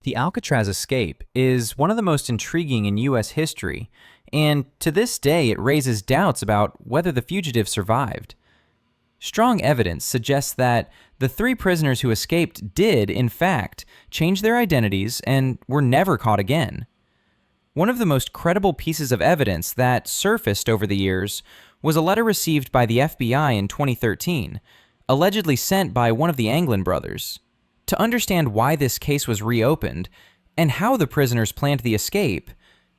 The Alcatraz escape is one of the most intriguing in U.S. history, and to this day it raises doubts about whether the fugitives survived. Strong evidence suggests that the three prisoners who escaped did, in fact, change their identities and were never caught again. One of the most credible pieces of evidence that surfaced over the years was a letter received by the FBI in 2013, allegedly sent by one of the Anglin brothers. To understand why this case was reopened and how the prisoners planned the escape,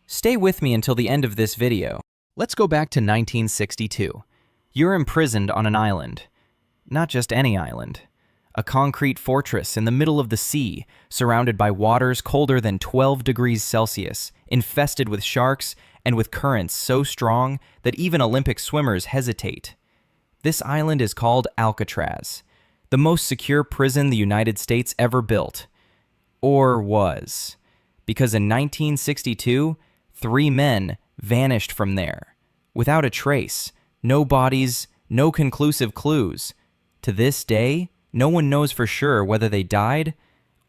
stay with me until the end of this video. Let's go back to 1962. You're imprisoned on an island. Not just any island. A concrete fortress in the middle of the sea, surrounded by waters colder than 12 degrees Celsius, infested with sharks and with currents so strong that even Olympic swimmers hesitate. This island is called Alcatraz, the most secure prison the United States ever built. Or was. Because in 1962, 3 men vanished from there. Without a trace, no bodies, no conclusive clues. To this day, no one knows for sure whether they died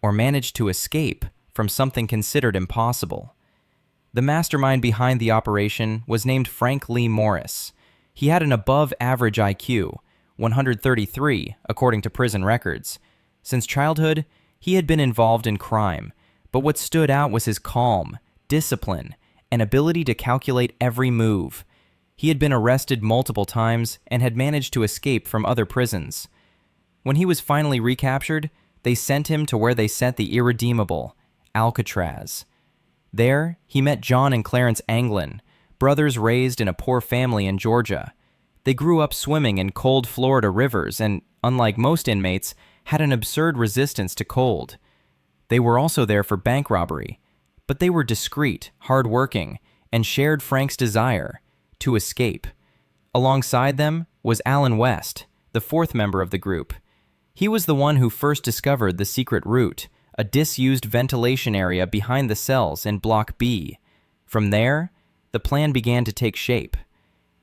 or managed to escape from something considered impossible. The mastermind behind the operation was named Frank Lee Morris. He had an above-average IQ, 133, according to prison records. Since childhood, he had been involved in crime, but what stood out was his calm, discipline, and ability to calculate every move. He had been arrested multiple times and had managed to escape from other prisons. When he was finally recaptured, they sent him to where they sent the irredeemable, Alcatraz. There, he met John and Clarence Anglin, brothers raised in a poor family in Georgia. They grew up swimming in cold Florida rivers and, unlike most inmates, had an absurd resistance to cold. They were also there for bank robbery, but they were discreet, hard-working, and shared Frank's desire to escape. Alongside them was Alan West, the fourth member of the group. He was the one who first discovered the secret route, a disused ventilation area behind the cells in Block B. From there, the plan began to take shape.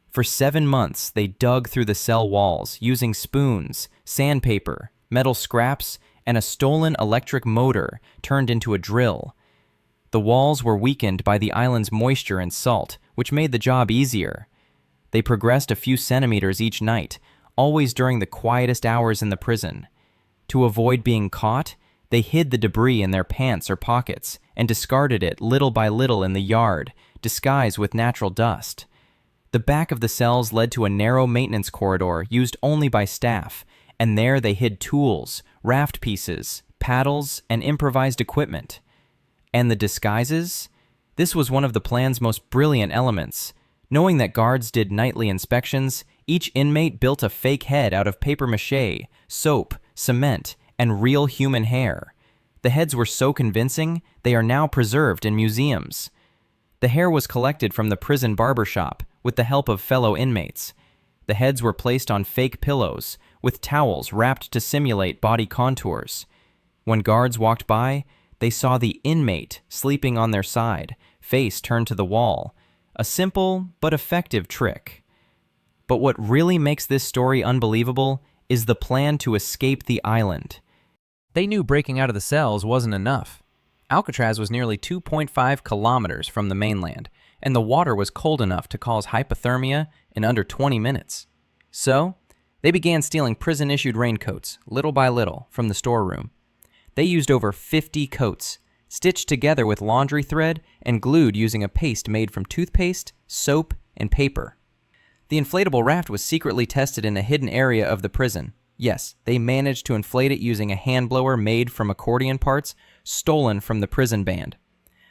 For 7 months, they dug through the cell walls using spoons, sandpaper, metal scraps, and a stolen electric motor turned into a drill. The walls were weakened by the island's moisture and salt, which made the job easier. They progressed a few centimeters each night, always during the quietest hours in the prison. To avoid being caught, they hid the debris in their pants or pockets and discarded it little by little in the yard, disguised with natural dust. The back of the cells led to a narrow maintenance corridor used only by staff, and there they hid tools, raft pieces, paddles, and improvised equipment. And the disguises? This was one of the plan's most brilliant elements. Knowing that guards did nightly inspections, each inmate built a fake head out of papier-mâché, soap, cement, and real human hair. The heads were so convincing, they are now preserved in museums. The hair was collected from the prison barbershop with the help of fellow inmates. The heads were placed on fake pillows, with towels wrapped to simulate body contours. When guards walked by, they saw the inmate sleeping on their side, face turned to the wall. A simple but effective trick. But what really makes this story unbelievable is the plan to escape the island. They knew breaking out of the cells wasn't enough. Alcatraz was nearly 2.5 kilometers from the mainland, and the water was cold enough to cause hypothermia in under 20 minutes. So, they began stealing prison-issued raincoats, little by little, from the storeroom. They used over 50 coats, stitched together with laundry thread and glued using a paste made from toothpaste, soap, and paper. The inflatable raft was secretly tested in a hidden area of the prison. Yes, they managed to inflate it using a hand blower made from accordion parts stolen from the prison band.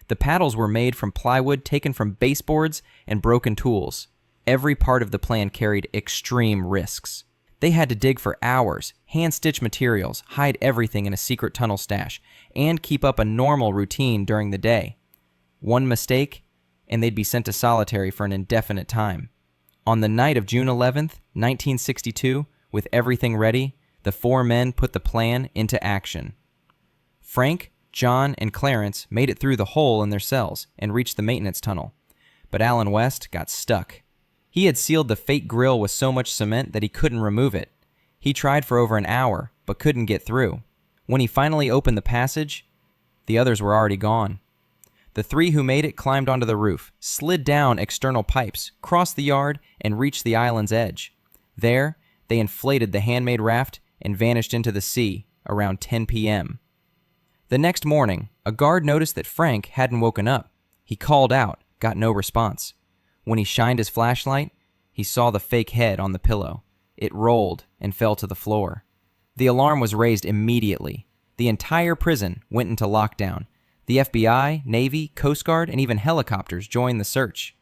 The paddles were made from plywood taken from baseboards and broken tools. Every part of the plan carried extreme risks. They had to dig for hours, hand-stitch materials, hide everything in a secret tunnel stash, and keep up a normal routine during the day. One mistake, and they'd be sent to solitary for an indefinite time. On the night of June 11th, 1962, with everything ready, the 4 men put the plan into action. Frank, John, and Clarence made it through the hole in their cells and reached the maintenance tunnel. But Alan West got stuck. He had sealed the fake grill with so much cement that he couldn't remove it. He tried for over an hour, but couldn't get through. When he finally opened the passage, The others were already gone. The three who made it climbed onto the roof, slid down external pipes, crossed the yard, and reached the island's edge. There, they inflated the handmade raft and vanished into the sea around 10 p.m. The next morning, a guard noticed that Frank hadn't woken up. He called out, got no response. When he shined his flashlight, he saw the fake head on the pillow. It rolled and fell to the floor. The alarm was raised immediately. The entire prison went into lockdown. The FBI, Navy, Coast Guard, and even helicopters joined the search.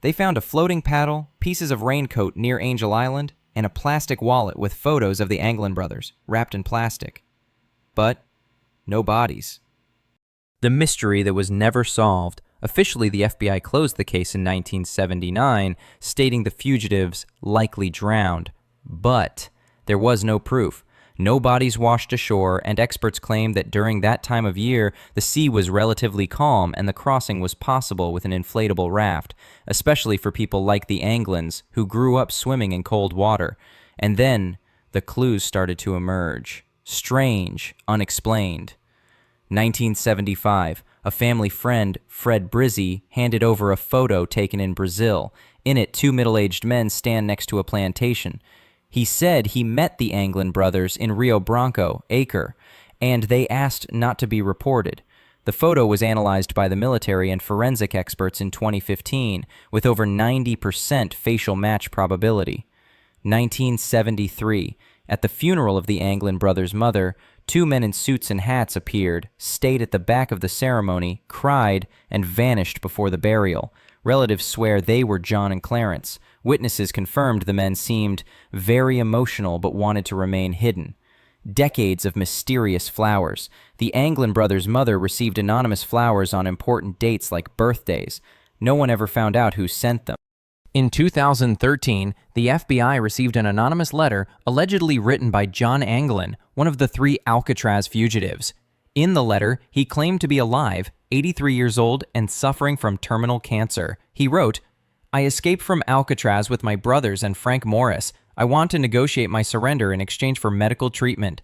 They found a floating paddle, pieces of raincoat near Angel Island, and a plastic wallet with photos of the Anglin brothers, wrapped in plastic. But no bodies. The mystery that was never solved. Officially, the FBI closed the case in 1979, stating the fugitives likely drowned. But there was no proof. No bodies washed ashore, and experts claim that during that time of year, the sea was relatively calm and the crossing was possible with an inflatable raft, especially for people like the Anglins, who grew up swimming in cold water. And then the clues started to emerge. Strange, unexplained. 1975, a family friend, Fred Brizzi, handed over a photo taken in Brazil. In it, two middle-aged men stand next to a plantation. He said he met the Anglin brothers in Rio Branco, Acre, and they asked not to be reported. The photo was analyzed by the military and forensic experts in 2015, with over 90% facial match probability. 1973, at the funeral of the Anglin brothers' mother, two men in suits and hats appeared, stayed at the back of the ceremony, cried, and vanished before the burial. Relatives swear they were John and Clarence. Witnesses confirmed the men seemed very emotional but wanted to remain hidden. Decades of mysterious flowers. The Anglin brothers' mother received anonymous flowers on important dates like birthdays. No one ever found out who sent them. In 2013, the FBI received an anonymous letter allegedly written by John Anglin, one of the three Alcatraz fugitives. In the letter, he claimed to be alive, 83 years old, and suffering from terminal cancer. He wrote, "I escaped from Alcatraz with my brothers and Frank Morris. I want to negotiate my surrender in exchange for medical treatment."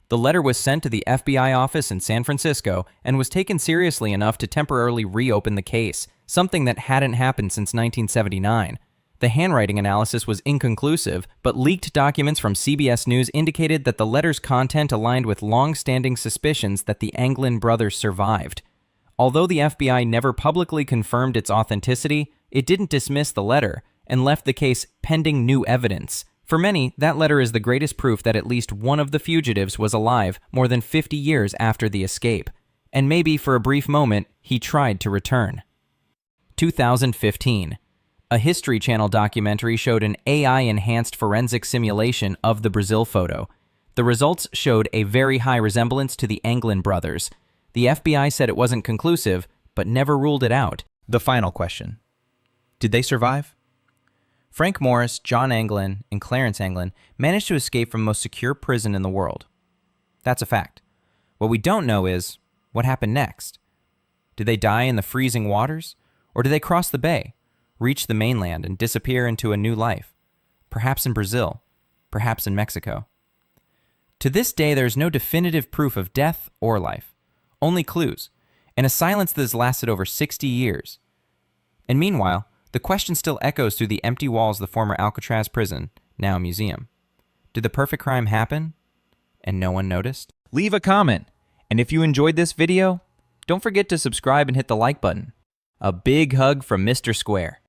The letter was sent to the FBI office in San Francisco and was taken seriously enough to temporarily reopen the case, something that hadn't happened since 1979. The handwriting analysis was inconclusive, but leaked documents from CBS News indicated that the letter's content aligned with long-standing suspicions that the Anglin brothers survived. Although the FBI never publicly confirmed its authenticity, it didn't dismiss the letter and left the case pending new evidence. For many, that letter is the greatest proof that at least one of the fugitives was alive more than 50 years after the escape. And maybe for a brief moment, he tried to return. 2015. A History Channel documentary showed an AI-enhanced forensic simulation of the Brazil photo. The results showed a very high resemblance to the Anglin brothers. The FBI said it wasn't conclusive, but never ruled it out. The final question. Did they survive? Frank Morris, John Anglin, and Clarence Anglin managed to escape from the most secure prison in the world. That's a fact. What we don't know is, what happened next? Did they die in the freezing waters? Or did they cross the bay, reach the mainland, and disappear into a new life? Perhaps in Brazil, perhaps in Mexico. To this day, there is no definitive proof of death or life, only clues, and a silence that has lasted over 60 years. And meanwhile, the question still echoes through the empty walls of the former Alcatraz prison, now a museum. Did the perfect crime happen, and no one noticed? Leave a comment, and if you enjoyed this video, don't forget to subscribe and hit the like button. A big hug from Mr. Square.